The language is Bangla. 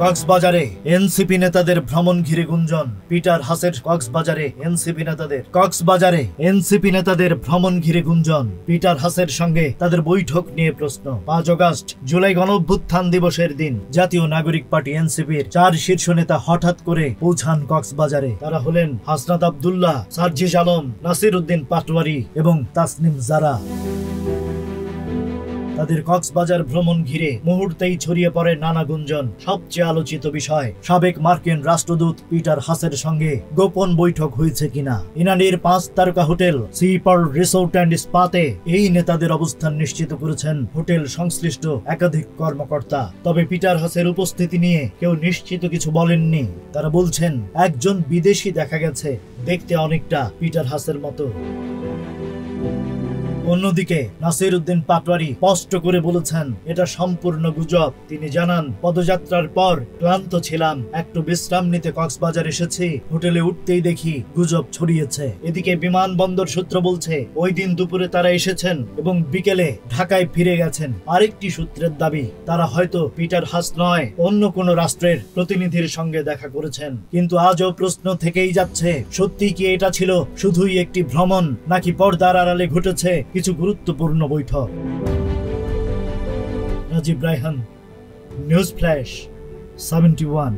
কক্সবাজারে এনসিপি নেতাদের ভ্রমণ ঘিরে গুঞ্জন। পিটার হাসের কক্সবাজারে এনসিপি নেতাদের ভ্রমণ ঘিরে গুঞ্জন। পিটার হাসের সঙ্গে তাদের বৈঠক নিয়ে প্রশ্ন। 5 আগস্ট জুলাই গণঅভ্যুত্থান দিবসের দিন জাতীয় নাগরিক পার্টি এনসিপির 4 শীর্ষ নেতা হঠাৎ করে পৌঁছান কক্সবাজারে। তারা হলেন হাসনাত আব্দুল্লাহ, সার্জিস আলম, নাসির উদ্দিন পাটোয়ারি এবং তাসনিম জারা। তাদের কক্সবাজার ভ্রমণ ঘিরে মুহূর্তেই ছড়িয়ে পড়ে নানা গুঞ্জন। সবচেয়ে আলোচিত বিষয় সাবেক মার্কিন রাষ্ট্রদূত পিটার হাসের সঙ্গে গোপন বৈঠক হয়েছে কিনা। ইনানির 5 তারকা hotel sea pearl resort and স্পাতে এই নেতাদের অবস্থান নিশ্চিত করেছেন হোটেল সংশ্লিষ্ট একাধিক কর্মকর্তা। তবে পিটার হাসের উপস্থিতি নিয়ে কেউ নিশ্চিত কিছু বলেননি। তারা বলছেন একজন বিদেশি দেখা গেছে, দেখতে অনেকটা পিটার হাসের মতো। অন্যদিকে নাসির উদ্দিন পাটোয়ারি স্পষ্ট করে বলেছেন এটা সম্পূর্ণ গুজব। তিনি জানান, পদযাত্রার পর ক্লান্ত ছিলাম, একটু বিশ্রাম নিতে কক্সবাজার এসেছি, হোটেলে উঠতেই দেখি গুজব ছড়িয়েছে। এদিকে বিমানবন্দর সূত্র বলছে ওই দিন দুপুরে তারা এসেছেন এবং বিকেলে ঢাকায় ফিরে গেছেন। আরেকটি সূত্রের দাবি তারা হয়তো পিটার হাস নয় অন্য কোনো রাষ্ট্রের প্রতিনিধির সঙ্গে দেখা করেছেন। কিন্তু আজও প্রশ্ন থেকেই যাচ্ছে, সত্যি কি এটা ছিল শুধুই একটি ভ্রমণ, নাকি পর্দার আড়ালে ঘটেছে কিছু গুরুত্বপূর্ণ বৈঠক। Rajib Raihan, news flash 71।